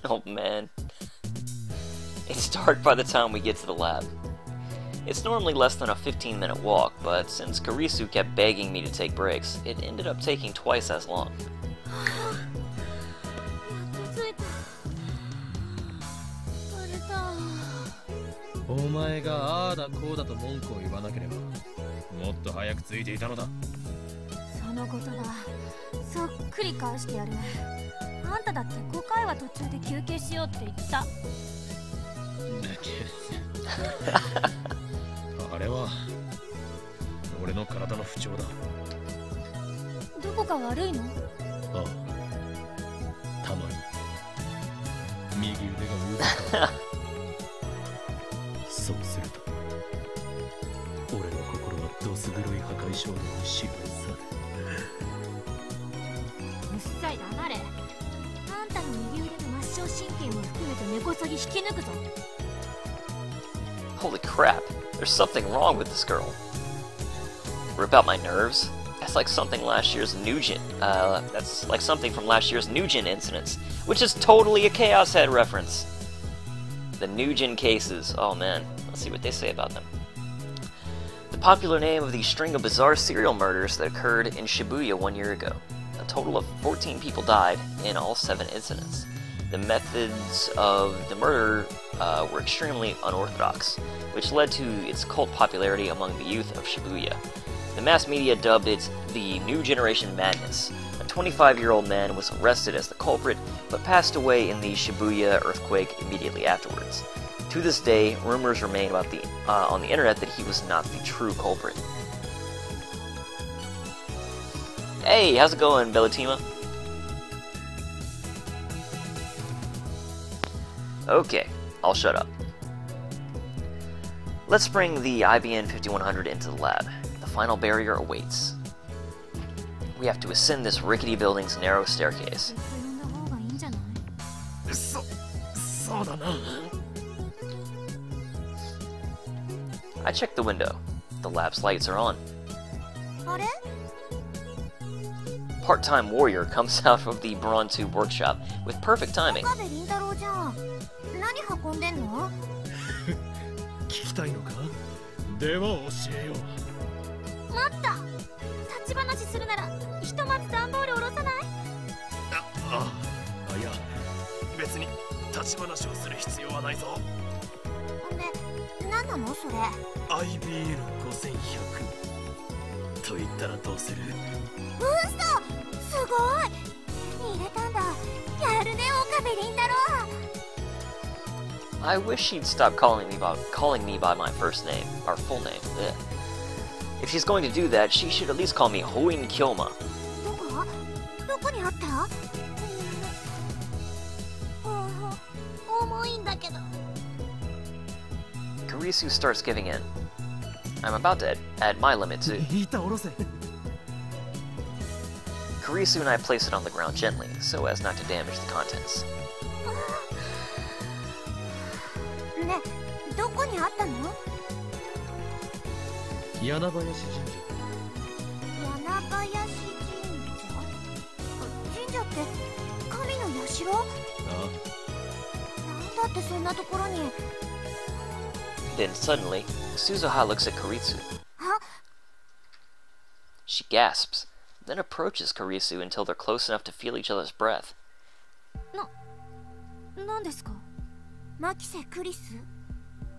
Oh man. It's dark by the time we get to the lab. It's normally less than a 15-minute walk, but since Karisu kept begging me to take breaks, it ended up taking twice as long. お前がああだこうだと文句を言わなければもっと早くついていたのだ。そのことだ。そっくり返してやる。あんただって5回は途中で休憩しようって言った。あれは俺の体の不調だ。どこか悪いの？ああ、たまに右腕が動く。そうすると俺の心はどす黒い破壊衝動に支配され。うっさい黙れ。あんたの右腕の末梢神経も含めて根こそぎ引き抜くぞ。 Holy crap, there's something wrong with this girl. Rip out my nerves? That's like something that's like something from last year's Nugent incidents, which is totally a Chaos Head reference. The Nugent cases, oh man, let's see what they say about them. The popular name of the string of bizarre serial murders that occurred in Shibuya 1 year ago. A total of 14 people died in all 7 incidents. The methods of the murder were extremely unorthodox, which led to its cult popularity among the youth of Shibuya. The mass media dubbed it the New Generation Madness. A 25-year-old man was arrested as the culprit, but passed away in the Shibuya earthquake immediately afterwards. To this day, rumors remain about on the internet that he was not the true culprit. Hey, how's it going, Bellatima? Okay, I'll shut up. Let's bring the IBN 5100 into the lab. The final barrier awaits. We have to ascend this rickety building's narrow staircase. I checked the window. The lab's lights are on. Part-time warrior comes out of the Brawn Tube workshop with perfect timing. 聞きたいのか？では教えよう。待った。立ち話するならひとまず段ボール下ろさない？いや、別に立ち話をする必要はないぞ。で、何なのそれ？ IBL5100 と言ったらどうする？嘘！すごい！手に入れたんだ。やるね、岡部倫太郎。I wish she'd stop calling me by my first name, our full name. Ugh. If she's going to do that, she should at least call me Hoin Kyoma. どこにあった？重いんだけど。Karisu starts giving in. I'm about to add my limit too. Karisu and I place it on the ground gently, so as not to damage the contents. ね、どこにあったの？柳林神社。柳林神社？神社って神の社？なんだってそんなところに。Then suddenly, Suzuha looks at Karisu. あ？ She gasps, then approaches Karisu until they're close enough to feel each other's breath. なんですか？マキセ・クリス？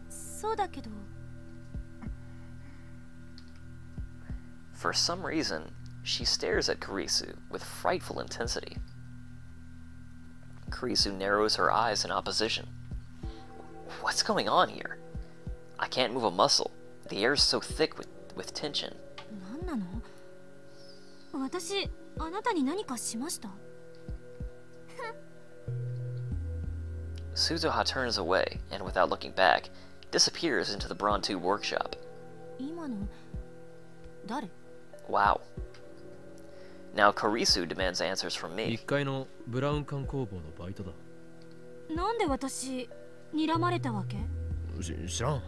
そうだけど。For some reason, she stares at Karisu with frightful intensity. Karisu narrows her eyes in opposition. What's going on here? I can't move a muscle. The air is so thick with tension. 何なの？私、あなたに何かしました？Suzuha turns away and, without looking back, disappears into the Brawn Tube workshop. 今の誰？ Wow. Now Karisu demands answers from me. 1階のブラウン管工房のバイトだ。なんで私、睨まれたわけ？知らん。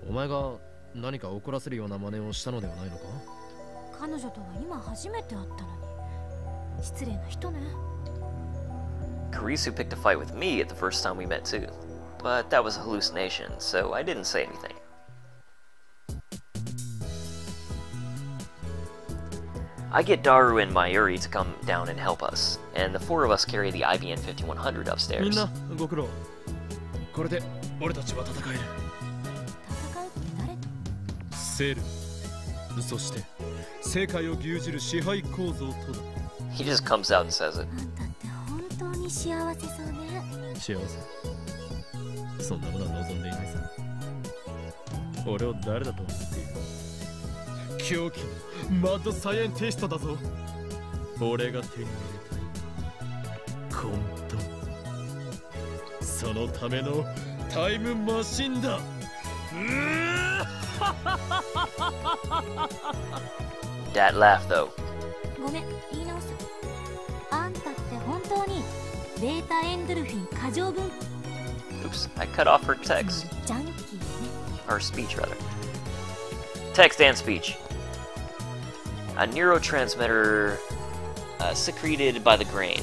お前が何か怒らせるような真似をしたのではないのか？彼女とは今初めて会ったのに。失礼な人ね。Kurisu picked a fight with me at the first time we met too. But that was a hallucination, so I didn't say anything. I get Daru and Mayuri to come down and help us, and the four of us carry the IBN 5100 upstairs. みんなご苦労。これで俺たちは戦える。戦うって誰？セル。そして世界を牛耳る支配構造とだ。He just comes out and says it. あんたって本当に幸せそうね。幸せ。そんなものは望んでいないさ。俺を誰だと思っている？狂気のマッドサイエンティストだぞ。俺が手に入れたい混沌、そのためのタイムマシンだ。That laugh though. ごめん、言い直す。あんたって本当にベータエンドルフィン過剰分。 Oops, I cut off her text. ジャンキーね。Or speech, rather. Text and speech. A neurotransmitter secreted by the brain,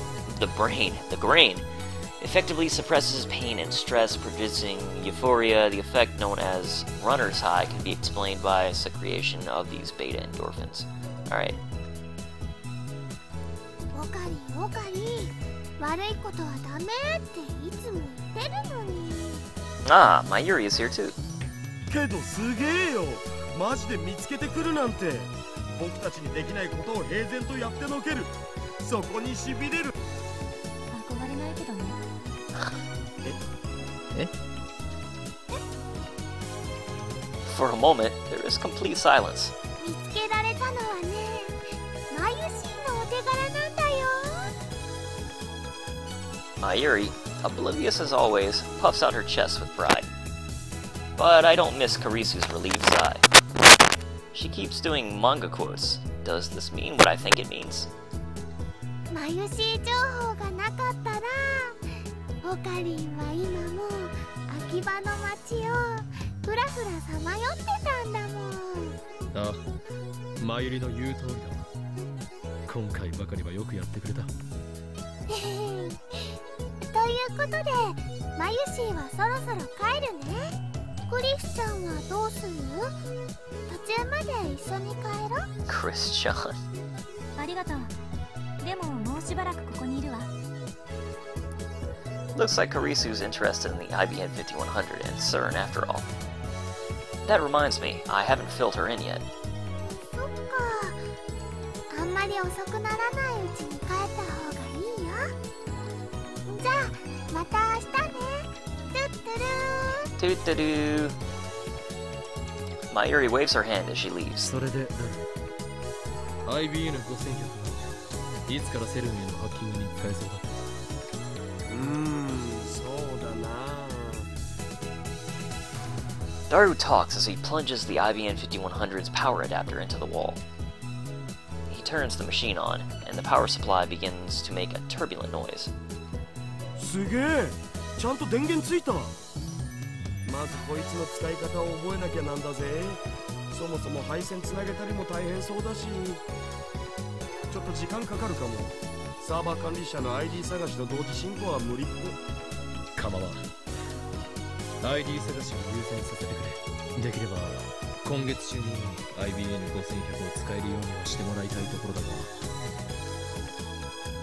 effectively suppresses pain and stress, producing euphoria. The effect known as runner's high can be explained by secretion of these beta endorphins. Alright. オカリオカリ、悪いことはダメっていつも言ってるのに。Ah, Mayuri is here too. けどすげえよ、マジで見つけてくるなんて。僕たちにできないことを平然とやってのける。そこにしびれる。憧れないけどね。え？ For a moment, there is complete silence. 見つけられたのはね、マユシーのお手柄なんだよ。 Mayuri, oblivious as always, puffs out her chest with pride. But I don't miss Karisu's relieved sigh. She keeps doing manga quotes. Does this mean what I think it means? マユシー情報がなかったら、オカリンは今も秋葉の街をふらふらさまよってたんだもん。ああ、マユリの言う通りだわ。今回ばかりはよくやってくれた。ということで、マユシーはそろそろ帰るね。クリスちゃんはどうする？途中まで一緒に帰ろう。 Christian. ありがとう。でももうしばらくここにいるわ。 Looks like Karisu's interested in the IBN 5100 and CERN after all. That reminds me, I haven't filled her in yet. そっか。あんまり遅くならないうちに帰った方がいいよ。じゃあ、また明日ね。トゥットゥルー。Doo-doo-doo. Mayuri waves her hand as she leaves. それで IBN 5100はいつからセルンへのハッキングに使えそうだ。そうだな。Daru talks as he plunges the IBN 5100's power adapter into the wall. He turns the machine on, and the power supply begins to make a turbulent noise. すげえ、ちゃんと電源ついた。まずこいつの使い方を覚えなきゃなんだぜ。そもそも配線つなげたりも大変そうだし、ちょっと時間かかるかも。サーバー管理者の ID 探しの同時進行は無理っぽ。構わん。ID 探しを優先させてくれ。できれば今月中に IBN 5100を使えるようにはしてもらいたいところだが。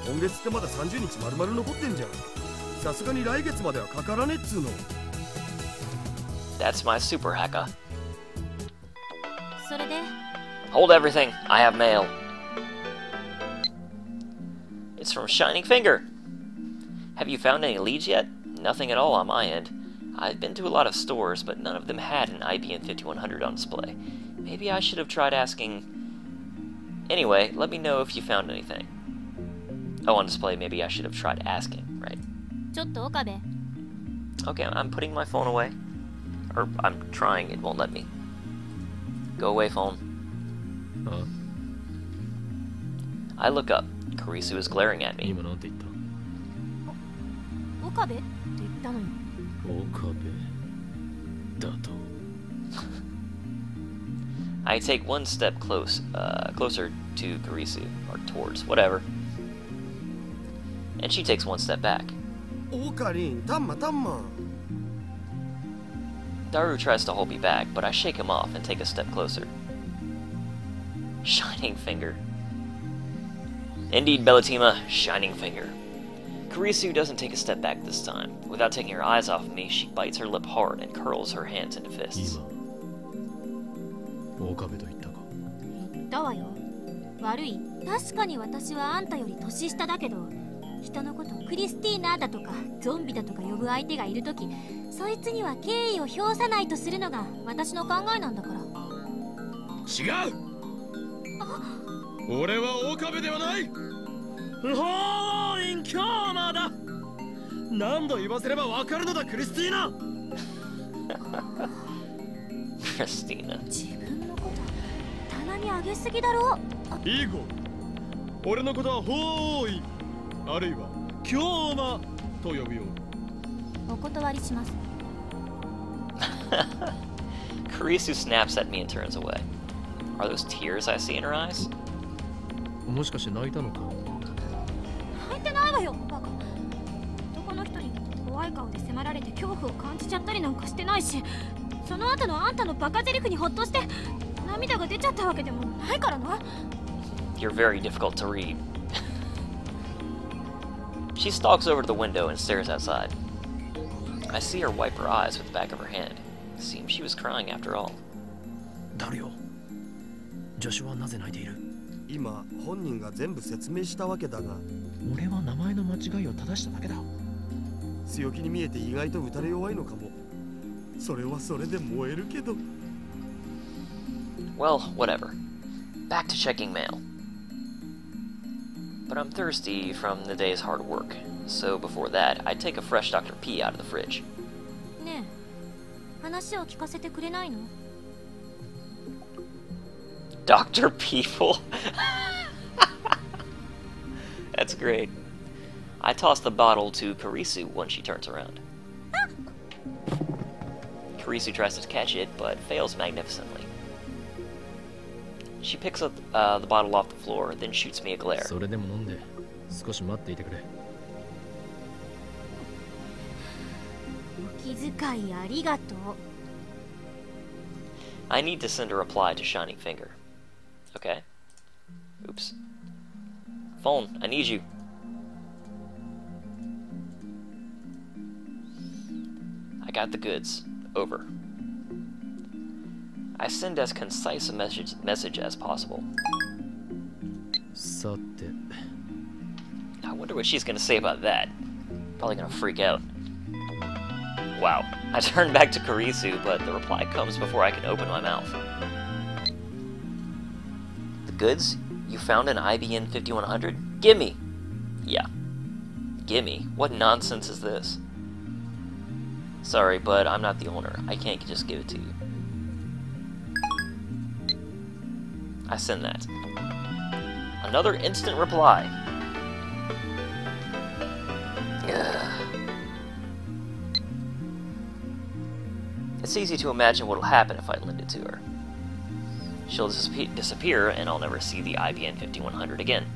今月ってまだ30日丸々残ってんじゃん。さすがに来月まではかからねっつうの。That's my super hacker. それで Hold everything, I have mail. It's from Shining Finger. Have you found any leads yet? Nothing at all on my end. I've been to a lot of stores, but none of them had an IBM 5100 on display. Maybe I should have tried asking... Anyway, let me know if you found anything. Oh, on display, maybe I should have tried asking, right? ちょっと岡部。 Okay, I'm putting my phone away. Or I'm trying, it won't let me. Go away, phone. I look up. Kurisu is glaring at me. 今なんて言った？岡部って言ったのよ。岡部だと。I take one step closer to Kurisu, or towards, whatever. And she takes one step back. オカリン、タンマタンマ。 Daru tries to hold me back, but I shake him off and take a step closer. Shining finger. Indeed, Bellatima, shining finger. Kurisu doesn't take a step back this time. Without taking her eyes off of me, she bites her lip hard and curls her hands into fists. 今岡部と言ったか。言ったわよ。悪い。確かに私はあんたより年下だけど、人のことをクリスティーナだとかゾンビだとか呼ぶ相手がいるとき、そいつには敬意を表さないとするのが私の考えなんだから。違う。俺は岡部ではない。ほーいん今日まだ。何度言わせればわかるのだクリスティーナ。Christina. 自分のこと棚に上げすぎだろ。いい子。俺のことはほーい。あるいは今日まと呼ぶよ。お断りします。Kurisu snaps at me and turns away. Are those tears I see in her eyes? もしかして泣いたのか。泣いてないわよ、バカ。男の人に怖い顔で迫られて恐怖を感じちゃったりなんかしてないし、その後のあんたのバカゼリフにホッとして涙が出ちゃったわけでもないからな。You're very difficult to read. She stalks over to the window and stares outside. I see her wipe her eyes with the back of her hand. It seems she was crying after all. 誰よ。助手はなぜ泣いている。今本人が全部説明したわけだが、俺は名前の間違いを正しただけだ。強気に見えて意外と打たれ弱いのかも。それはそれで燃えるけど。Well, whatever. Back to checking mail. But I'm thirsty from the day's hard work, so before that, I'd take a fresh Dr. P out of the fridge. ねえ、話を聞かせてくれないの？ Dr. People? That's great. I toss the bottle to Kurisu when she turns around. Kurisu tries to catch it, but fails magnificently. She picks up the bottle off the floor, then shoots me a glare. それでも飲んで少し待っていてくれ。お気遣いありがとう。I need to send a reply to Shining Finger. Okay. Oops. Phone, I need you. I got the goods. Over. I send as concise a message as possible. さて。I wonder what she's gonna say about that. Probably gonna freak out. Wow. I turn back to Kurisu, but the reply comes before I can open my mouth. The goods? You found an IBN 5100? Gimme! Yeah. Gimme? What nonsense is this? Sorry, but I'm not the owner. I can't just give it to you. I send that. Another instant reply. Ugh. It's easy to imagine what'll happen if I lend it to her. She'll disappear, and I'll never see the IBN 5100 again.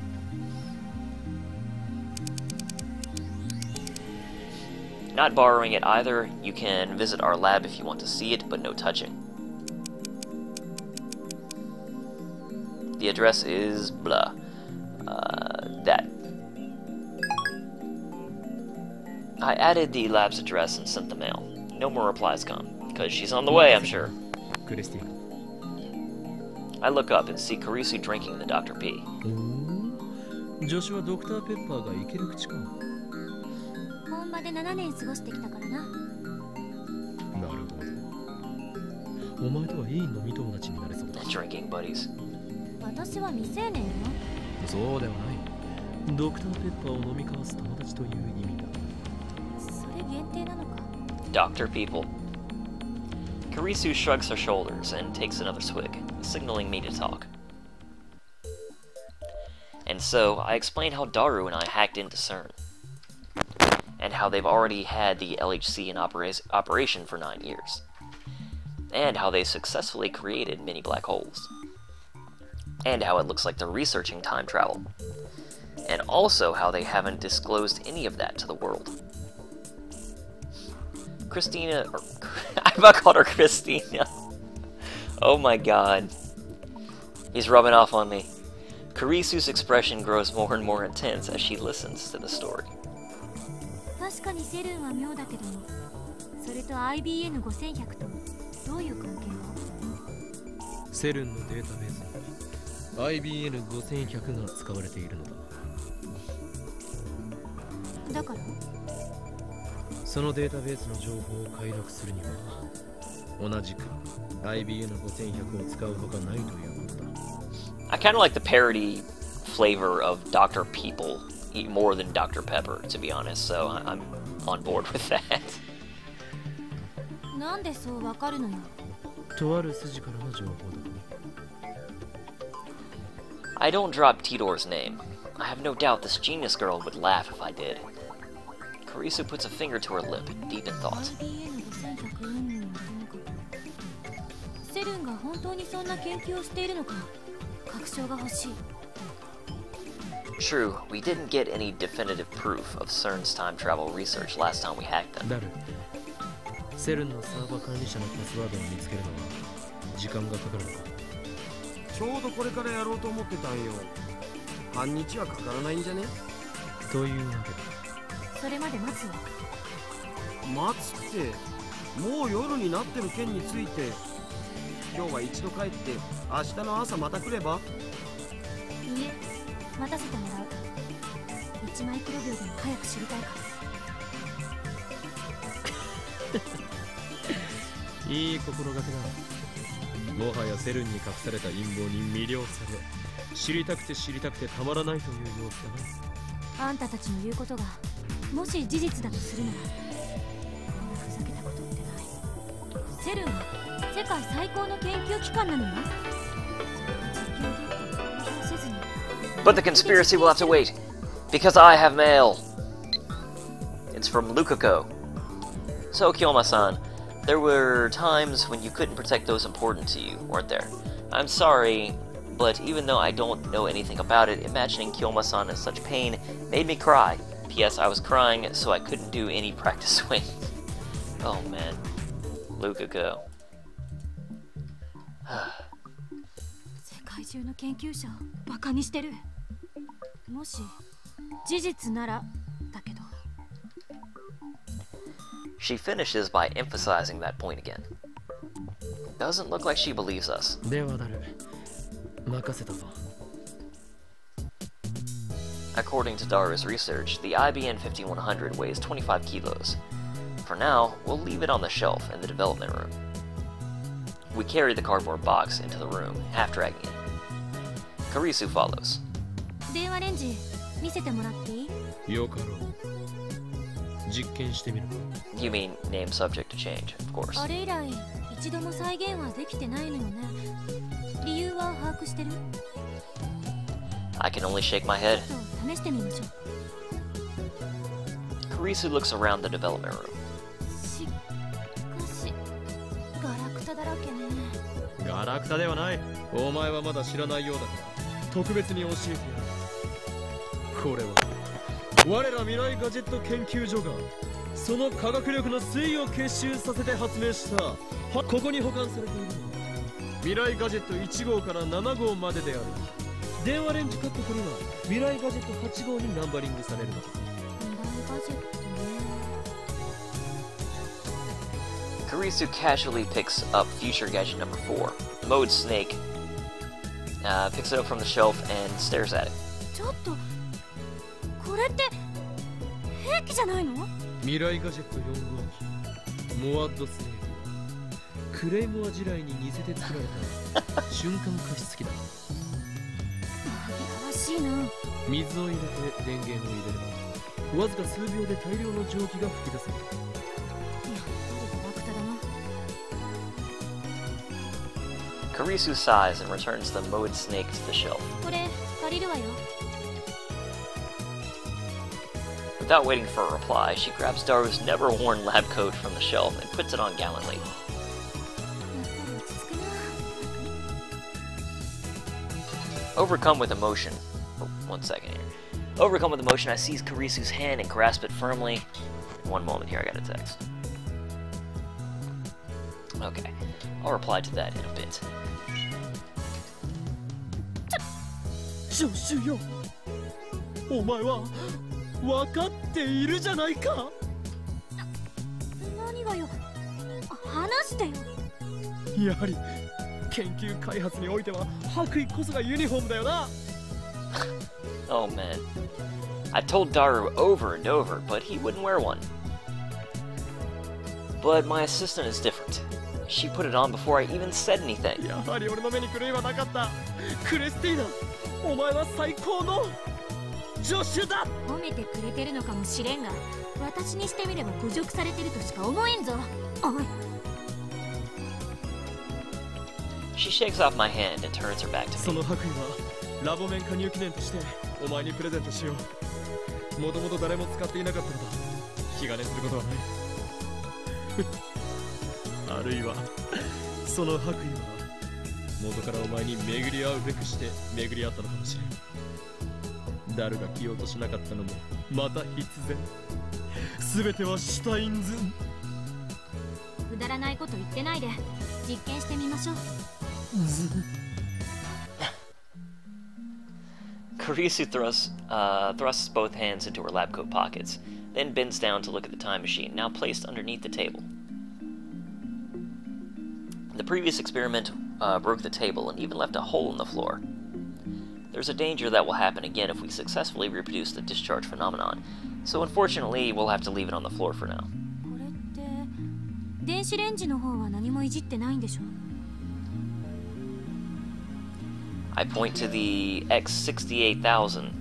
Not borrowing it either. You can visit our lab if you want to see it, but no touching. The address is blah. That. I added the lab's address and sent the mail. No more replies come, because she's on the way, I'm sure. クリスティーナ。 I look up and see Kurisu drinking the Dr. P. 助手はドクターペッパーがいける口か。本場で7年過ごしてきたからな。なるほど。お前とはいい飲み友達になれそうだ。Drinking buddies. 私は未成年よ。そうではない。ドクターペッパーを飲み交わす友達という意味だ。それ限定なのか。Dr. People. Kurisu shrugs her shoulders and takes another swig, signaling me to talk. And so, I explain how Daru and I hacked into CERN, and how they've already had the LHC in operation for 9 years, and how they successfully created many black holes, and how it looks like they're researching time travel, and also how they haven't disclosed any of that to the world. Christina, or I about called her Christina. Oh my god. He's rubbing off on me. Karisu's expression grows more and more intense as she listens to the story. 確かにセルンは妙だけど、それと IBN5100 とどういう関係が？セルンのデータベースに IBN5100 が使われているのだ。だからそのデータベースの情報を解読するには同じく IBN5100 を使うほかないということだ。I kind of like the parody flavor of Dr. People more than Dr. Pepper, to be honest, so I'm on board with that. なんでそうわかるのよ。とある筋からの情報だ。 I don't drop Tidor's name. I have no doubt this genius girl would laugh if I did. Karisu puts a finger to her lip, deep in thought. IBN5100 うんぬんともかく。セルンが本当にそんな研究をしているのか、確証が欲しい。 True, we didn't get any definitive proof of CERN's time travel research last time we hacked them. ダル、セルンのサーバー管理者のパスワードを見つけるのは時間がかかるのか。ちょうどこれからやろうと思ってたんよ。半日はかからないんじゃね？というわけだ。それまで待つわ。待つってもう夜になってる件について今日は一度帰って明日の朝また来れば？いえ、待たせてもらう。1マイクロ秒でも早く知りたいから。いい心がけだ。もはやセルンに隠された陰謀に魅了され、知りたくてたまらないという様子だな。あんたたちの言うことがもし事実だとするなら、こんなふざけたことってない。セルンは世界最高の研究機関なのよ。実況で公表せずに。 But the conspiracy will have to wait, because I have mail. It's from Lukako. So, Kyoma-san, there were times when you couldn't protect those important to you, weren't there? I'm sorry, but even though I don't know anything about it, imagining Kyoma-san in such pain made me cry. P.S. I was crying, so I couldn't do any practice swings. Oh man. Lukako. 世界中の研究者をバカにしてる。もし事実ならだけど。 She finishes by emphasizing that point again. Doesn't look like she believes us. ではダル、任せたぞ。 According to Dara's research, the IBN 5100 weighs 25 kilos. For now, we'll leave it on the shelf in the development room. We carry the cardboard box into the room, half dragging it. Karisu follows. 電話レンジ見せてもらっていい？よかろう。実験してみる。 You mean name subject to change, of course. あれ以来一度も再現はできてないのよね。理由は把握してる？ I can only shake my head. ちょっと試してみましょう。 Karisu looks around the development room. しかしガラクタだらけね。ガラクタではない。お前はまだ知らないようだから特別に教えてやる。これは我ら未来ガジェット研究所がその科学力の推移を結集させて発明したここに保管されているのは未来ガジェット1号から7号までである。電話レンジ各国には未来ガジェット8号にナンバリングされるのだ。未来ガジェットね。 Karisu casually picks up future gadget number 4, Mode Snake, picks it up from the shelf and stares at it. ちょっとこれって兵器じゃないの？未来ガジェット4号機モアッドスネーククレイモア地雷に似せて作られた瞬間加湿器だ。紛らわしいな。水を入れて電源を入れればわずか数秒で大量の蒸気が噴き出せる。やっぱりガラクタだな。 Karisu sighs and returns the Mode Snake to the shelf. これ借りるわよ。 Without waiting for a reply, she grabs Daru's never-worn lab coat from the shelf and puts it on gallantly. やっぱり落ち着くな。 Overcome with emotion. Oh, 1 second here. Overcome with emotion, I seize Karisu's hand and grasp it firmly. One moment here, I got a text. Okay, I'll reply to that in a bit. 助手よ、お前は分かっているじゃないか。何がよ、話してよ。やはり研究開発においては白衣こそがユニフォームだよな。Oh man. I told Daru over and over, but he wouldn't wear one. But my assistant is different. She put it on before I even said anything. やはり俺の目に狂いはなかった。クリスティーナ、お前は最高の助手だ。褒めてくれてるのかもしれんが、私にしてみれば侮辱されてるとしか思えんぞ。おい。She shakes off my hand and turns her back to そ me. の白衣はラボ面加入記念としてお前にプレゼントしよう。もともと誰も使っていなかったのだ。気兼ねすることはない。あるいはその白衣は元からお前に巡り合うべくして巡り合ったのかもしれん。誰が着ようとしなかったのもまた必然。全てはシュタインズ。くだらないこと言ってないで実験してみましょう。Kurisu thrusts both hands into her lab coat pockets, then bends down to look at the time machine, now placed underneath the table. The previous experiment broke the table and even left a hole in the floor. There's a danger that will happen again if we successfully reproduce the discharge phenomenon, so unfortunately we'll have to leave it on the floor for now. これって電子レンジの方は何もいじってないんでしょ。I point to the X68000.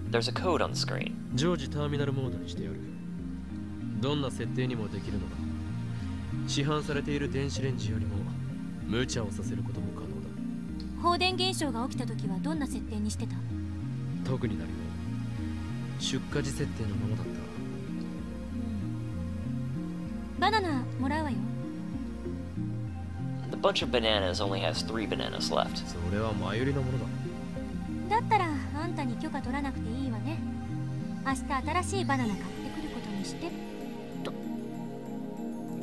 There's a code on the screen. 常時ターミナルモードにしてやる。どんな設定にもできるのだ。市販されている電子レンジよりも無茶をさせることも可能だ。放電現象が起きた時はどんな設定にしてた？特になりも出荷時設定のままだった。バナナもらうわよ。The bunch of bananas only has 3 bananas left. それは前よりのものだ。だったらあんたに許可取らなくていいわね。明日新しいバナナ買ってくることにして。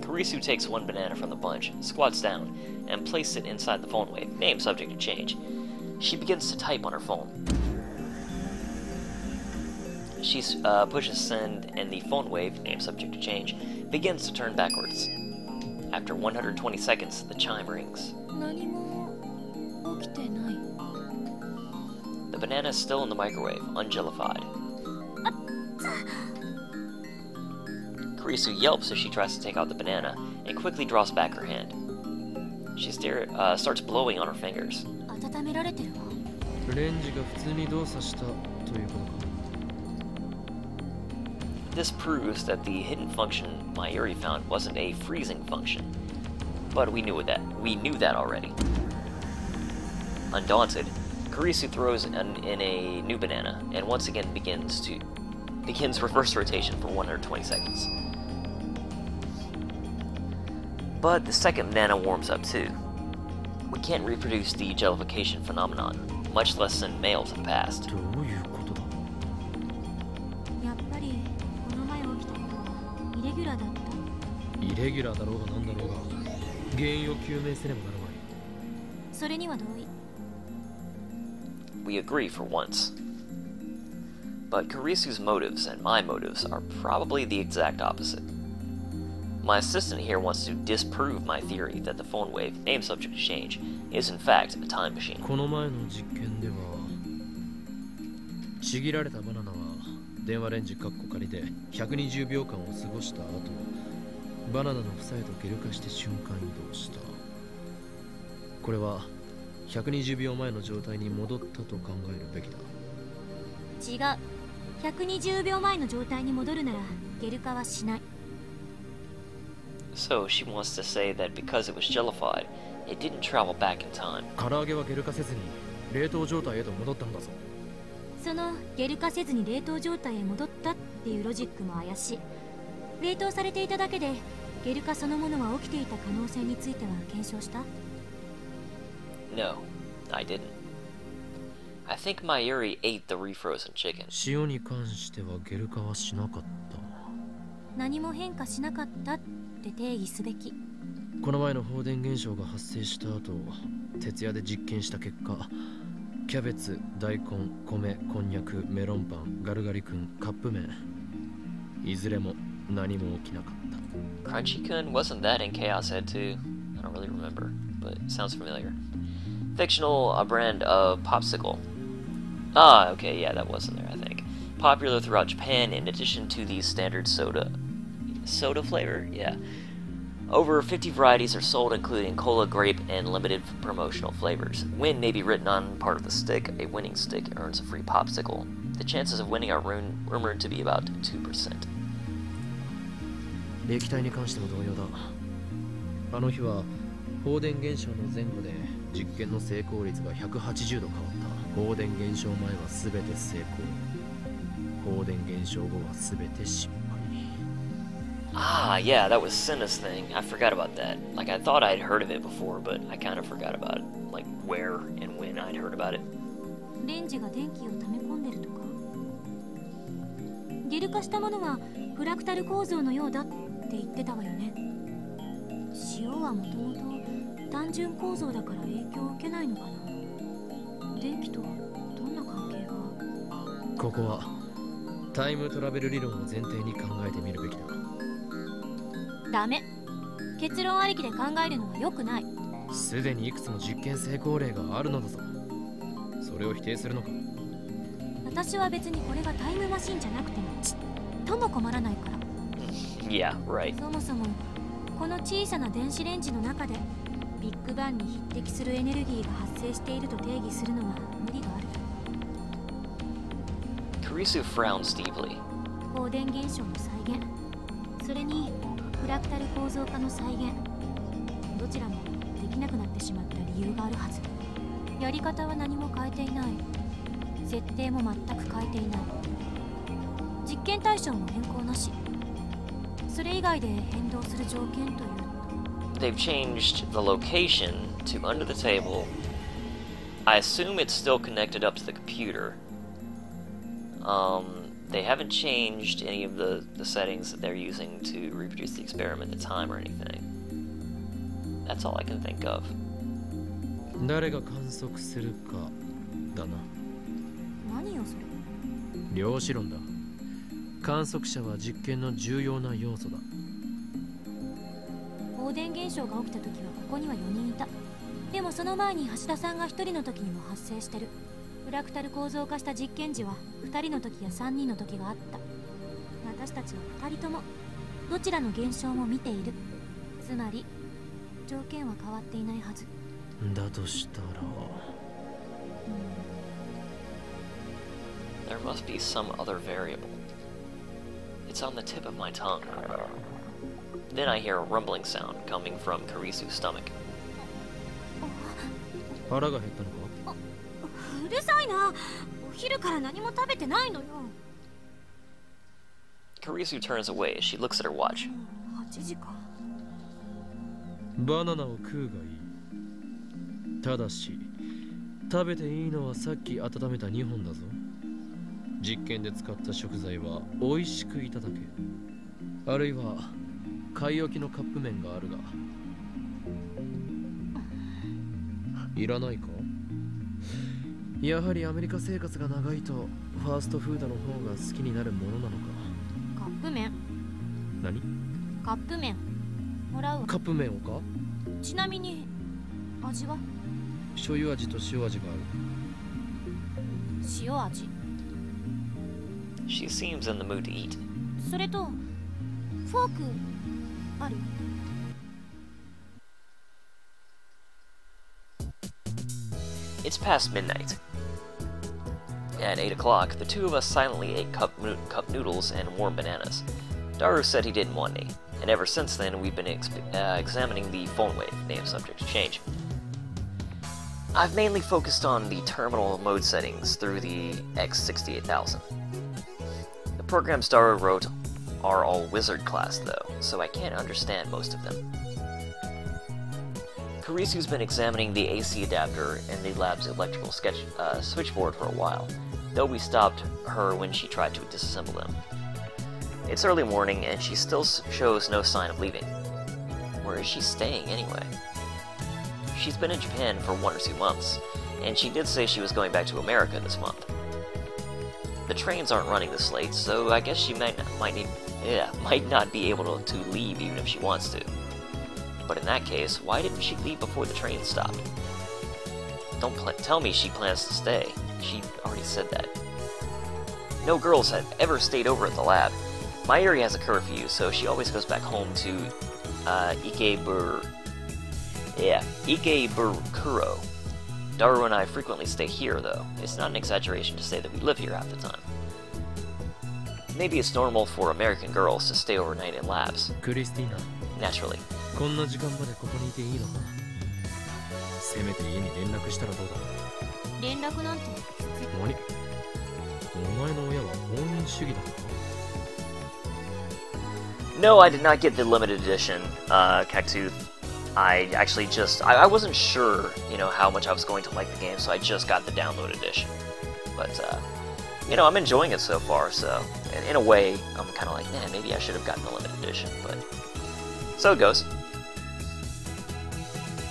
Kurisu takes 1 banana from the bunch, squats down, and places it inside the phone wave, name subject to change. She begins to type on her phone. She pushes send, and the phone wave, name subject to change, begins to turn backwards. After 120 seconds, the chime rings. 何も起きてない。 The banana is still in the microwave, unjellified. Kurisu yelps as she tries to take out the banana and quickly draws back her hand. She starts blowing on her fingers. 温められてるわ。レンジが普通に動作したということか。This proves that the hidden function Mayuri found wasn't a freezing function, but we knew that already. Undaunted, Kurisu throws in a new banana and once again begins reverse rotation for 120 seconds. But the second banana warms up too. We can't reproduce the jellification phenomenon, much less send mail to the past. どういうことだ。やっぱりこの前起きたことはイレギュラーだった。イレギュラーだろうがなんだろうが原因を究明すればならない。それには同意。 We agree for once. But Kurisu's motives and my motives are probably the exact opposite. My assistant here wants to disprove my theory that the phone wave, name subject to change, is in fact a time machine. この前の実験ではちぎられたバナナは電話レンジカッコ仮で120秒間を過ごした後バナナの房へとゲル化して瞬間移動した。これは120秒前の状態に戻ったと考えるべきだ。違う。120秒前の状態に戻るならゲル化はしない。 So she wants to say that because it was jellified, it didn't travel back in time. 唐揚げはゲル化せずに冷凍状態へと戻ったんだぞ。そのゲル化せずに冷凍状態へ戻ったっていうロジックも怪しい。冷凍されていただけでゲル化そのものは起きていた可能性については検証した？ No, I didn't. I think Mayuri ate the refrozen chicken. 塩に関してはゲル化はしなかった。何も変化しなかったって定義すべき。この前の放電現象が発生した後、徹夜で実験した結果、キャベツ、大根、米、こんにゃく、メロンパン、ガルガリ君、カップ麺、いずれも何も起きなかった。Crunchy-kun? Wasn't that in Chaos Head too? I don't really remember, but it sounds familiar. Fictional, a brand of popsicle. Ah, okay, yeah, that was in there, I think. Popular throughout Japan in addition to the standard soda flavor? Yeah. Over 50 varieties are sold, including cola, grape, and limited promotional flavors. Win may be written on part of the stick. A winning stick earns a free popsicle. The chances of winning are rumored to be about 2%. 液体に関しても同様だ。あの日は放電現象の前後で実験の成功率が180度変わった。放電現象前は全て成功。放電現象後は全て失敗。Ah, yeah, that was Cinna's thing. I forgot about that. Like, I thought I'd heard of it before, but I kind of forgot about it. Like, where and when I'd heard about it. レンジが電気を溜め込んでるとか。ゲル化したものはフラクタル構造のようだって言ってたわよね。塩はもともと単純構造だから影響を受けないのかな。電気とはどんな関係が。ここはタイムトラベル理論を前提に考えてみるべきだ。ダメ。結論ありきで考えるのは良くない。すでにいくつも実験成功例があるのだぞ。それを否定するのか。私は別にこれがタイムマシンじゃなくてもちっとも困らないから。Yeah, right. そもそもこの小さな電子レンジの中でビッグバンに匹敵するエネルギーが発生していると定義するのは無理がある。Kurisu frowns deeply. 放電現象の再現、それにフラクタル構造化の再現、どちらもできなくなってしまった理由があるはず。やり方は何も変えていない。設定も全く変えていない。実験対象も変更なし。それ以外で変動する条件という。 They've changed the location to under the table. I assume it's still connected up to the computer. They haven't changed any of the settings that they're using to reproduce the experiment, the time or anything. That's all I can think of. 誰が観測するかだな。何よそれ。量子論だ。観測者は実験の重要な要素だ。放電現象が起きた時はここには4人いた。でもその前に橋田さんが1人の時にも発生してる。フラクタル構造化した実験時は2人の時や3人の時があった。私たちは2人ともどちらの現象も見ている。つまり条件は変わっていないはず。だとしたら、There must be some other variable. It's on the tip of my tongue. Then I hear a rumbling sound coming from Kurisu's stomach. 腹が減ったのか。うるさいな。お昼から何も食べてないのよ。Kurisu turns away as she looks at her watch. 8時か。バナナを食うがいい。ただし食べていいのはさっき温めた2本だぞ。実験で使った食材は美味しくいただけ。あるいは買い置きのカップ麺があるが。いらないか。やはりアメリカ生活が長いとファーストフードの方が好きになるものなのか。カップ麺。何？カップ麺もらうわ。カップ麺をか。ちなみに味は？醤油味と塩味がある。塩味。She seems in the mood to eat. それとフォークある？ It's past midnight. At 8 o'clock, the two of us silently ate cup noodles and warm bananas. Daru said he didn't want any, and ever since then we've been examining the phone wave, name subject to change. I've mainly focused on the terminal mode settings through the X68000. The programs Daru wrote are all wizard class though, so I can't understand most of them. Kurisu's been examining the AC adapter in the lab's electrical switchboard for a while, though we stopped her when she tried to disassemble them. It's early morning and she still shows no sign of leaving. Where is she staying anyway? She's been in Japan for 1 or 2 months, and she did say she was going back to America this month. The trains aren't running this late, so I guess she might not be able to leave even if she wants to. But in that case, why didn't she leave before the train stopped? Don't tell me she plans to stay. She already said that. No girls have ever stayed over at the lab. My area has a curfew, so she always goes back home to Ikebukuro. Daru and I frequently stay here, though. It's not an exaggeration to say that we live here half the time. Maybe it's normal for American girls to stay overnight in labs. Christina. Naturally. こんな時間までここにいていいのかせめて家に連絡したらどうだ連絡なんて何お前の親は放任主義だった No, I did not get the limited edition Cactooth. I actually I wasn't sure, how much I was going to like the game, so I just got the download edition. But, I'm enjoying it so far, so in a way, I'm kind of like, man, maybe I should have gotten the limited edition, but so it goes.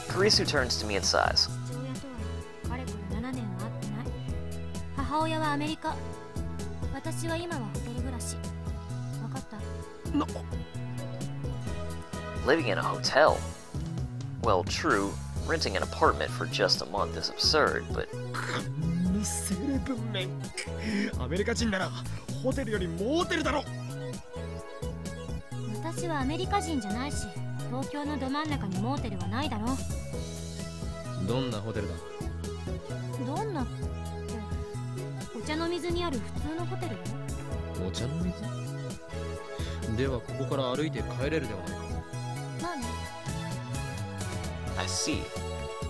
Karisu turns to me and sighs. 父親とはかれこれ7年は会ってない。母親はアメリカ。私は今はホテル暮らし。わかった？ Living in a hotel? Well, true, renting an apartment for just a month is absurd, but... 見せる文面アメリカ人ならホテルよりモーテルだろ私はアメリカ人じゃないし、東京のど真ん中にモーテルはないだろ。どんなホテルだどんなってお茶の水にある普通のホテルよ。お茶の水ではここから歩いて帰れるではないか。何 I see.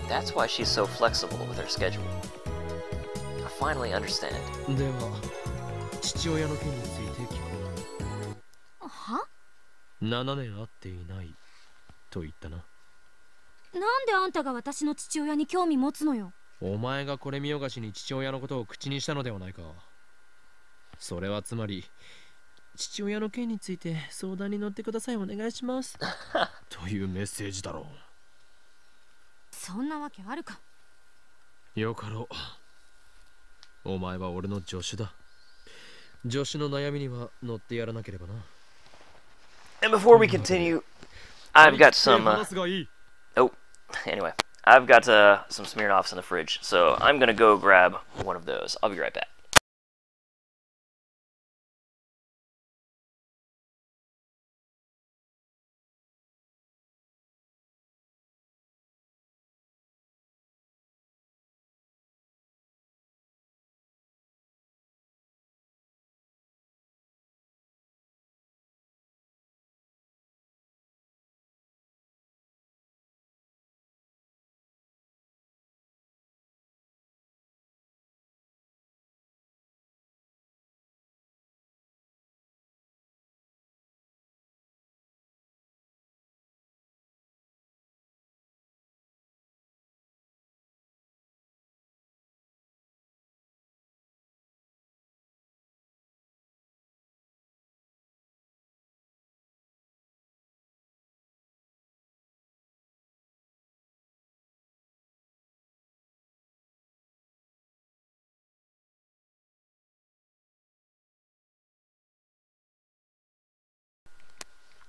That's why she's so flexible with her schedule. I finally understand. では父親の件について聞こは？う7年会っていないと言ったな。なんであんたが私の父親に興味持つのよ。お前がこれ見よがしに父親のことを口にしたのではないか。それはつまり父親の件について相談に乗ってくださいお願いしますというメッセージだろう。そんなわけあるか。よかろう。お前は俺の助手だ。助手の悩みには乗ってやらなければな。And before we continue, I've got some... anyway, I've got some Smirnoffs in the fridge, so I'm gonna go grab one of those. I'll be right back.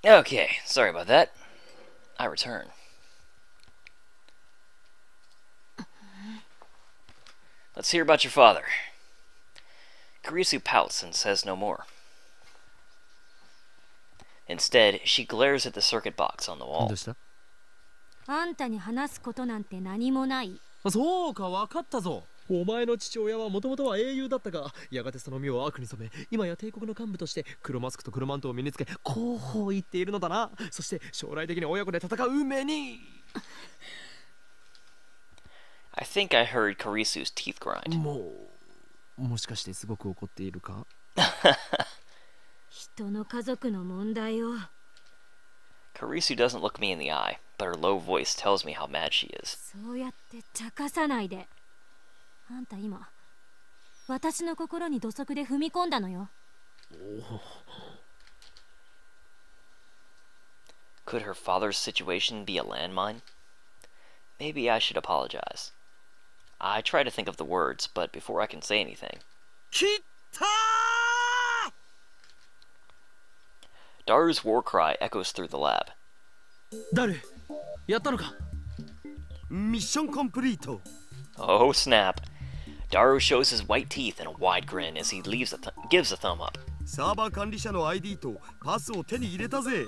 Okay, sorry about that. I return. Let's hear about your father. Karisu pouts and says no more. Instead, she glares at the circuit box on the wall. どうした？あんたに話すことなんて何もない。そうか、わかったぞ。お前の父親はもともとは英雄だったが、やがてその身を悪に染め、今や帝国の幹部として黒マスクと黒マントを身につけ、こう言っているのだな。そして将来的に親子で戦う目に。I think I heard Karisu's teeth grind. もしかしてすごく怒っているか？人の家族の問題を。Karisu doesn't look me in the eye, but her low voice tells me how mad she is. そうやって茶化さないで。あんた今、私の心に土足で踏み込んだのよ。Could her father's situation be a landmine? Maybe I should apologize. I try to think of the words, but before I can say anything... Daru's war cry echoes through the lab. 誰やったのかミッションコンプリート Oh snap. Daru shows his white teeth in a wide grin as he gives a thumb up. サーバー管理者の ID とパスを手に入れたぜ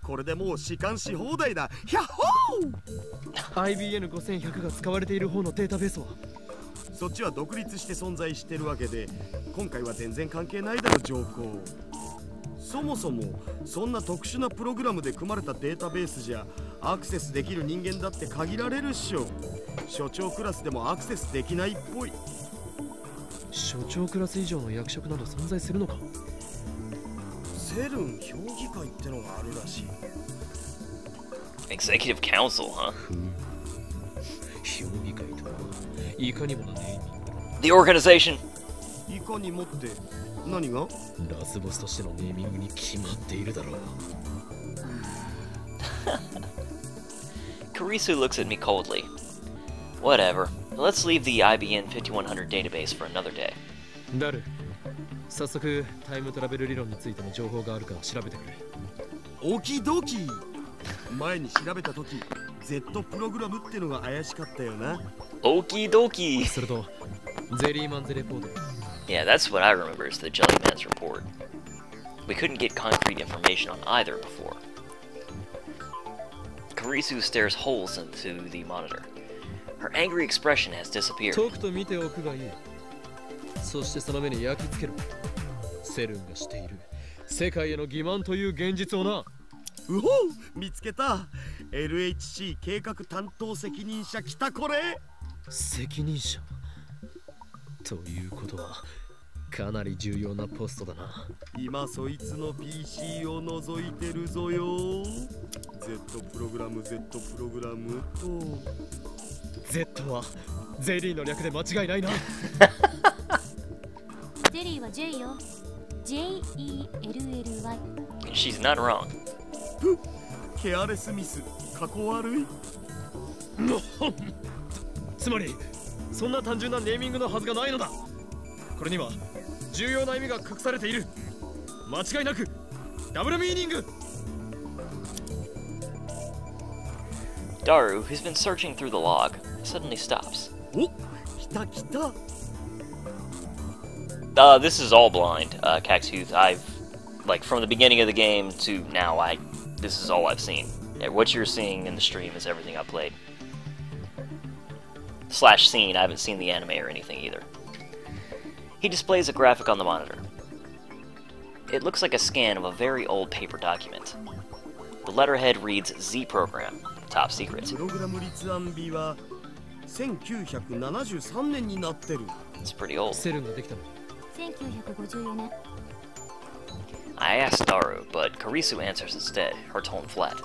これでもう弛緩し放題だヒャッホー IBN5100 が使われている方のデータベースはそっちは独立して存在してるわけで今回は全然関係ないだろ上皇そもそもそんな特殊なプログラムで組まれたデータベースじゃアクセスできる人間だって限られるっしょ所長クラスでもアクセスできないっぽい所長クラス以上の役職など存在するのかセルン評議会ってのがあるらしい Executive Council, huh? 評議会とはいかにもなネーミング The organization! いかにもって何がラスボスとしてのネーミングに決まっているだろう Kurisu looks at me coldly. Whatever. Let's leave the IBN 5100 database for another day. ダル早速タイムトラベル理論についての情報があるか調べてくれオキドキ前に調べた時 Z プログラムってのが怪しかったよな Okie dokie! それとゼリーマンズレポート Yeah, that's what I remember is the Jellyman's report. We couldn't get concrete information on either before. Kurisu stares holes into the monitor. Her angry expression has disappeared. とくと見ておくがいいそしてその目に焼き付けろセルンがしている世界への欺瞞という現実をなうほう見つけた LHC 計画担当責任者来たこれ責任者ということはかなり重要なポストだな今そいつの PC を覗いてるぞよ Z プログラム Z プログラムと Z はゼリーの略で間違いないなゼリーは J よ JELLY She's not wrong. ケアレスミス過去悪いつまりそんな単純なネーミングのはずがないのだこれには重要な意味が隠されている間違いなくダブルミーニング Daru, who's been searching through the log, suddenly stops. お来た来た This is all blind, Cactooth. I've, like, from the beginning of the game to now, this is all I've seen. Yeah, what you're seeing in the stream is everything I played. Slash scene, I haven't seen the anime or anything either. He displays a graphic on the monitor. It looks like a scan of a very old paper document. The letterhead reads Z Program, Top Secret. プログラム立案日は1973年になってる It's pretty old. セルンができたの1954年 I asked Daru, but Kurisu answers instead, her tone flat.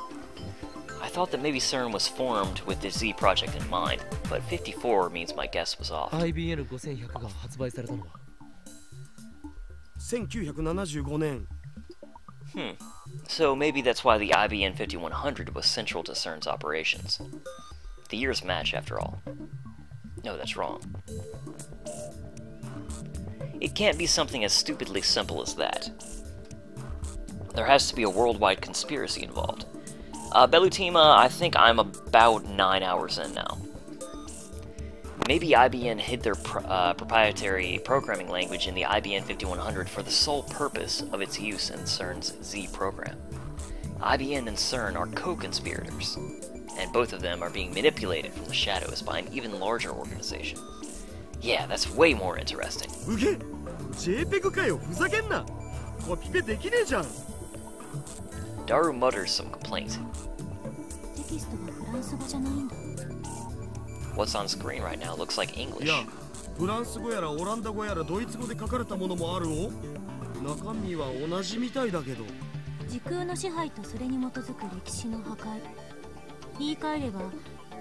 I thought that maybe CERN was formed with the Z project in mind, but 54 means my guess was off. IBN5100 が発売されたのは1975年 So maybe that's why the IBN 5100 was central to CERN's operations. The years match, after all. No, that's wrong. It can't be something as stupidly simple as that. There has to be a worldwide conspiracy involved. Bellutima, I think I'm about 9 hours in now. Maybe IBN hid their proprietary programming language in the IBN 5100 for the sole purpose of its use in CERN's Z program. IBN and CERN are co-conspirators, and both of them are being manipulated from the shadows by an even larger organization. Yeah, that's way more interesting. うげ JPEG かよふざけんなコピペできねえじゃん Daru mutters some complaint. テキストがフランス語じゃないんだ What's on screen right now looks like い English. やフランス語やらオランダ語やらドイツ語で書かれたものもあるお中身は同じみたいだけど時空の支配とそれに基づく歴史の破壊言い換えれば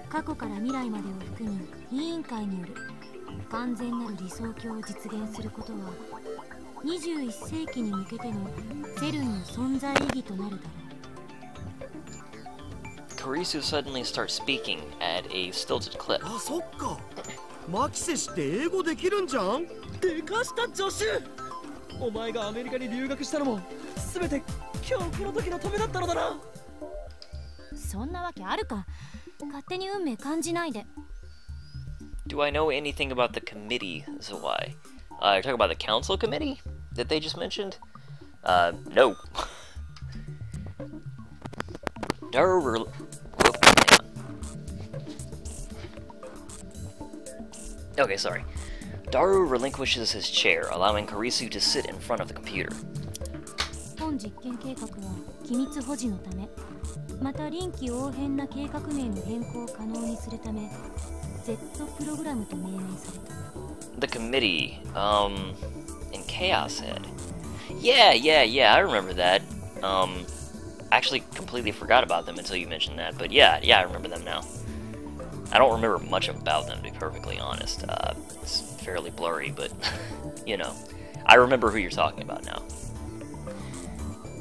過去から未来までを含む委員会による完全なる理想郷を実現することは21世紀に向けてのセルンの存在意義となるだろう Karisu suddenly starts speaking at a stilted clip. あ、そっか。マキセ氏って英語できるんじゃん。でかした助手。お前がアメリカに留学したのも全て今日この時のためだったのだな。そんなわけあるか。勝手に運命感じないで。Do I know anything about the committee, Zawai? You're talking about the council committee that they just mentioned? No. Daru Okay, sorry. Daru relinquishes his chair, allowing Karisu to sit in front of the computer. 本実験計画は機密保持のため、また臨機応変な計画名の変更を可能にするため、Z プログラムと命名された。The committee, in Chaos Head. Yeah, I remember that. I actually completely forgot about them until you mentioned that, but yeah, I remember them now. I don't remember much about them, to be perfectly honest. It's fairly blurry, but, you know, I remember who you're talking about now.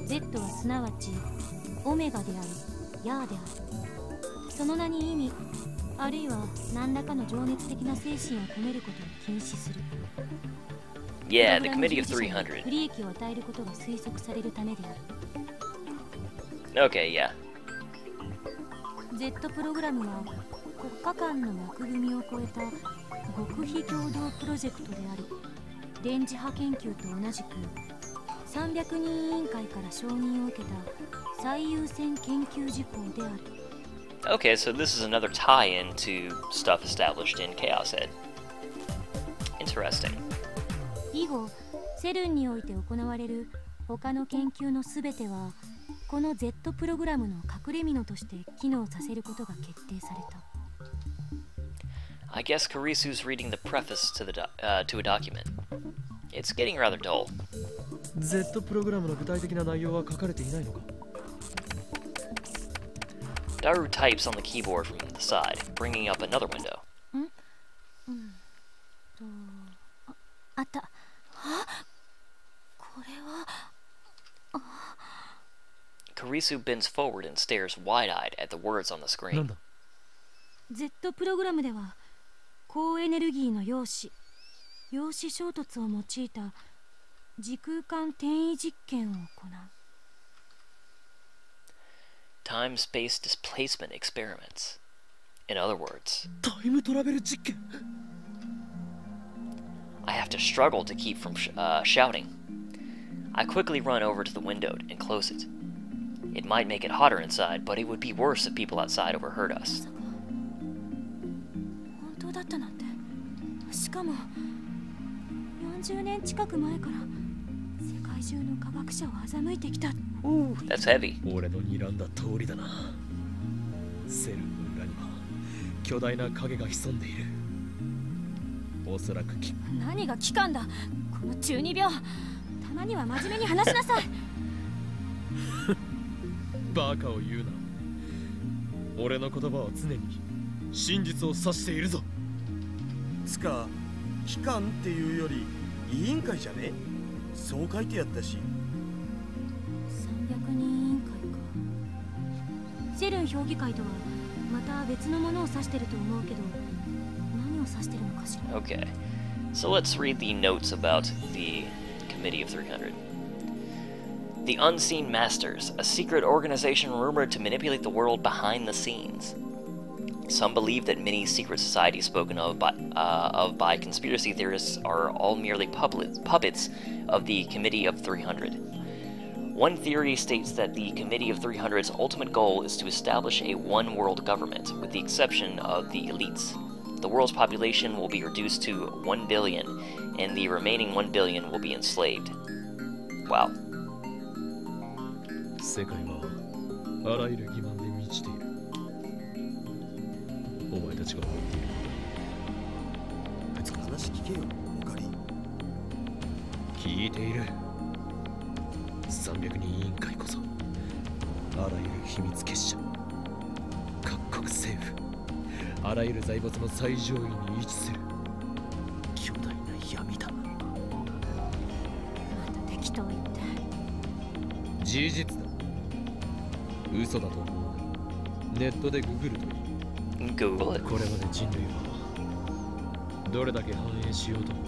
Z はすなわち、オメガである、ヤーである。その名に意味、あるいは何らかの情熱的な精神を込めることを禁止する。Yeah, the Committee of 300. 不利益を与えることが推測されるためである。Okay, yeah. Z プログラムは国家間の枠組みを超えた極秘共同プロジェクトであり、電磁波研究と同じく300人委員会から承認を受けた最優先研究事項である。Okay, so this is another tie-in to stuff established in Chaos Head. Interesting. 以後、セルンにおいて行われる他の研究のすべては、この Z プログラムの隠れ蓑として機能させることが決定された。I guess Karisu's reading the preface to a document. It's getting rather dull. Z プログラムの具体的な内容は書かれていないのか。Daru types on the keyboard from the side, bringing up another window. あった。これは。Karisu bends forward and stares wide-eyed at the words on the screen. Z プログラムでは高エネルギーの陽子衝突を用いた時空間転移実験を行う。Time-space displacement experiments. In other words, タイムトラベル実験。I have to struggle to keep from shouting. I quickly run over to the window and close it. It might make it hotter inside, but it would be worse if people outside overheard us. 本当だったなんて。しかも40年近く前から世界中の科学者を欺いてきた。Ooh, that's heavy. 俺の睨んだ通りだな。セルの裏には巨大な影が潜んでいる。おそらく何が機関だ。この中二病。たまには真面目に話しなさい。バカを言うな。俺の言葉は常に真実を指しているぞ。つか、機関っていうより委員会じゃね？そう書いてやったし。300人委員会か。セルン評議会とはまた別のものを指してると思うけど、何を指してるのかしら。Okay, so let's read the notes about the Committee of 300. The Unseen Masters, a secret organization rumored to manipulate the world behind the scenes. Some believe that many secret societies spoken of by conspiracy theorists are all merely puppets of the Committee of 300. One theory states that the Committee of 300's ultimate goal is to establish a one-world government, with the exception of the elites. The world's population will be reduced to 1 billion, and the remaining 1 billion will be enslaved. Wow. 世界はあらゆる欺瞞で満ちている。お前たちが思っていることは。話聞けよ、オカリ。聞いている。300人委員会こそあらゆる秘密結社、各国政府、あらゆる財閥の最上位に位置する巨大な闇だ。また適当言って。事実だ。嘘だと思う。ネットでググるといい。 Google it. これまで人類はどれだけ繁栄しようとも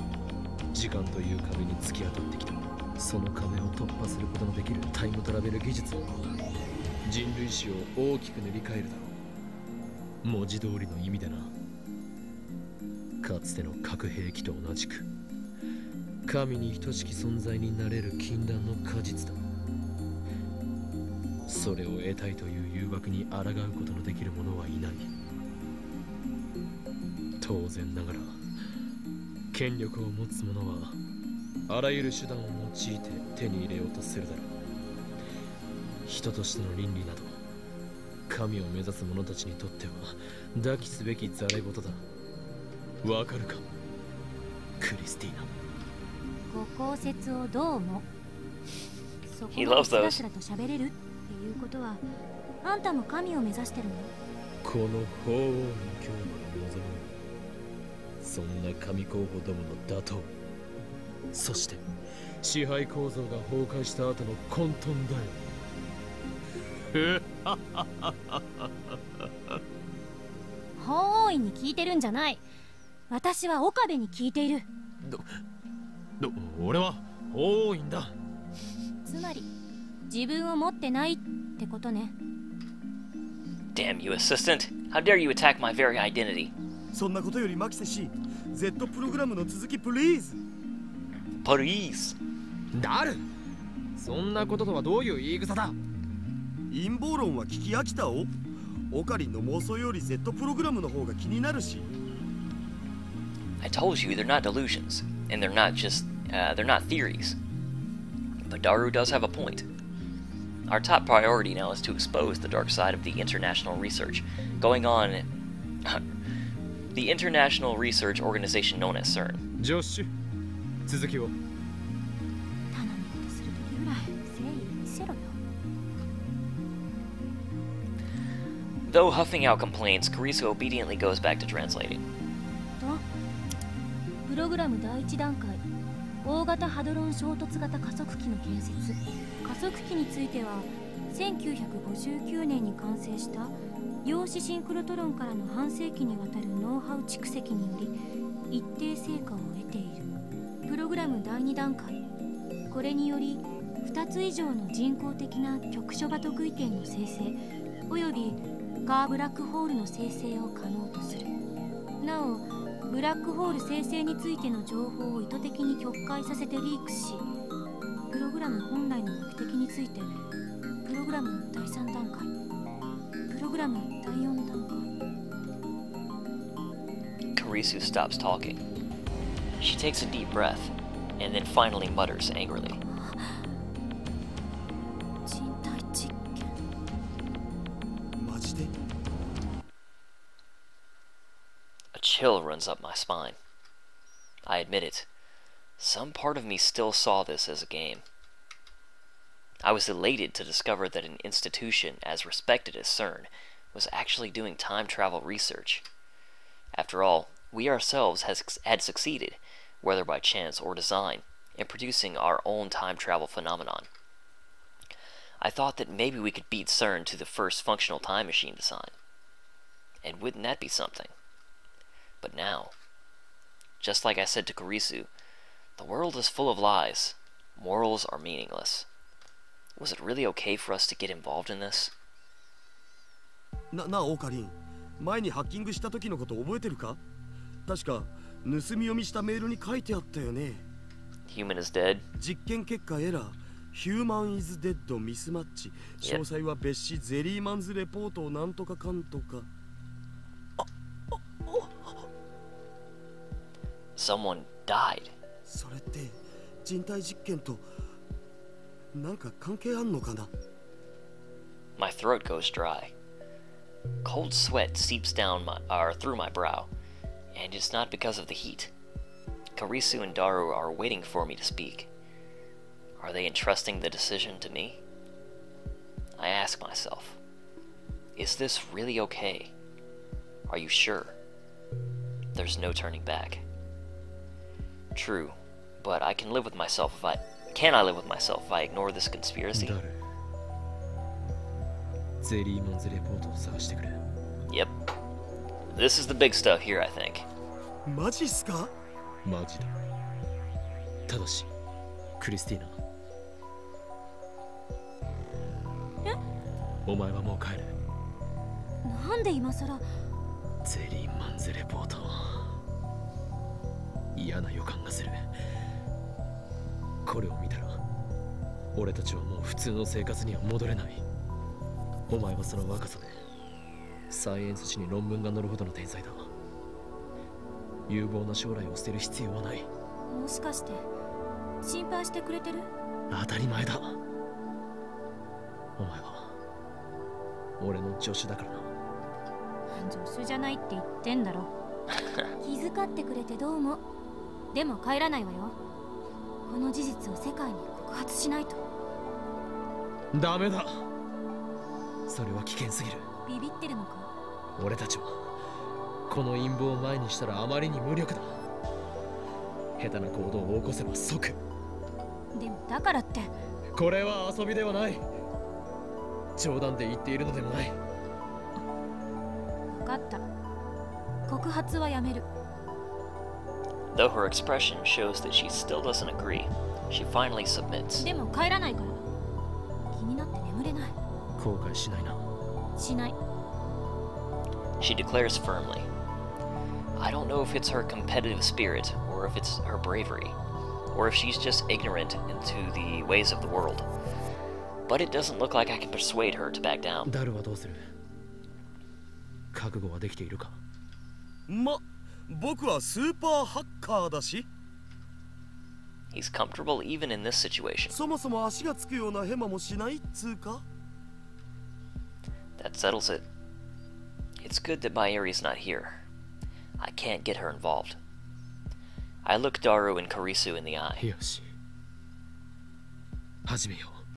時間という壁に突き当たってきた。その壁を突破することのできるタイムトラベル技術を人類史を大きく塗り替えるだろう。文字通りの意味でな。かつての核兵器と同じく神に等しき存在になれる禁断の果実だ。それを得たいという誘惑に抗うことのできる者はいない。当然ながら権力を持つ者はあらゆる手段を用いて手に入れようとするだろう。人としての倫理など神を目指す者たちにとっては抱きすべきざれ言だ。わかるかクリスティーナ。ご公説をどう思う？そこ He ま loves でスラ those. スラと喋れるっていうことはあんたも神を目指してるの？この法王に興味を望む。そんな神候補どもの打倒、そして支配構造が崩壊した後の混沌だよ。法王院に聞いてるんじゃない。私は岡部に聞いている。俺は法王院だ。つまり自分を持ってないってことね。 Damn you, assistant! How dare you attack my very identity? そんなことよりマキセ氏 Z プログラムの続きプリーズ。 Please. ダル、そんなこととはどういう言い草だ。陰謀論は聞き飽きたお。オカリンの妄想より Z プログラムの方が気になるし。 I told you they're not delusions, and they're not theories. But Daru does have a point. Our top priority now is to expose the dark side of the international research going on. The international research organization known as CERN. ジョッシュ、続きを。頼み事するときぐらい誠意見せろよ。 Though huffing out complaints, Karisu obediently goes back to translating. とプログラム第一段階、大型ハドロン衝突型加速器の建設。加速器については1959年に完成した陽子シンクロトロンからの半世紀にわたるノウハウ蓄積により一定成果を得ている。プログラム第2段階、これにより2つ以上の人工的な局所場特異点の生成およびカーブラックホールの生成を可能とする。なおブラックホール生成についての情報を意図的に曲解させてリークし、プログラム本来の目的についてプログラム第3段階、プログラム第4段階。 Karisu stops talking. She takes a deep breath, and then finally mutters angrily. 人体実験。マジで？ A chill runs up my spine. I admit it. Some part of me still saw this as a game. I was elated to discover that an institution as respected as CERN was actually doing time travel research. After all, we ourselves had succeeded, whether by chance or design, in producing our own time travel phenomenon. I thought that maybe we could beat CERN to the first functional time machine design. And wouldn't that be something? But now, just like I said to Karisu, the world is full of lies. Morals are meaningless. Was it really okay for us to get involved in this? なあオカリン、前にハッキングした時のこと覚えてるか？確か盗み読みしたメールに書いてあったよね。 Human is dead. 実験結果エラー、ヒューマンイズデッドミスマッチ。詳細は別紙ゼリーマンズレポートをなんとかかんとか。Someone died. それって人体実験となんか関係あんのかな？ My throat goes dry. Cold sweat seeps down through my brow, and it's not because of the heat. Karisu and Daru are waiting for me to speak. Are they entrusting the decision to me? I ask myself, is this really okay? Are you sure? There's no turning back. True, but I can live with myself if I... Can I live with myself if I ignore this conspiracy? 誰、ゼリーモンズレポートを探してくれ。 Yep. This is the big stuff here, I think. マジっすか？マジだ。ただしクリスティーナ、え？お前はもう帰れ。なんで今さら。ゼリーモンズレポート、嫌な予感がする。これを見たら俺たちはもう普通の生活には戻れない。お前はその若さでサイエンス誌に論文が載るほどの天才だ。有望な将来を捨てる必要はない。もしかして心配してくれてる？当たり前だ。お前は俺の助手だからな。助手じゃないって言ってんだろ。気遣ってくれてどうも。でも帰らないわよ。この事実を世界に告発しないと。ダメだ。それは危険すぎる。ビビってるのか？俺たちはこの陰謀を前にしたらあまりに無力だ。下手な行動を起こせば即。でもだからって。これは遊びではない。冗談で言っているのでもない。分かった。告発はやめる。Though her expression shows that she still doesn't agree, she finally submits. でも帰らないから。気になって眠れない。後悔しないな。しない。She declares firmly. I don't know if it's her competitive spirit, or if it's her bravery, or if she's just ignorant into the ways of the world. But it doesn't look like I can persuade her to back down. ダルはどうする？覚悟はできているか？僕はスーパーハッカーだし。 He's comfortable even in this situation. そもそも足がつくようなヘマもしないっつうか。 That settles it. It's good that Mayuri's not here. I can't get her involved. I look Daru and Karisu in the eye. よし、始めよう。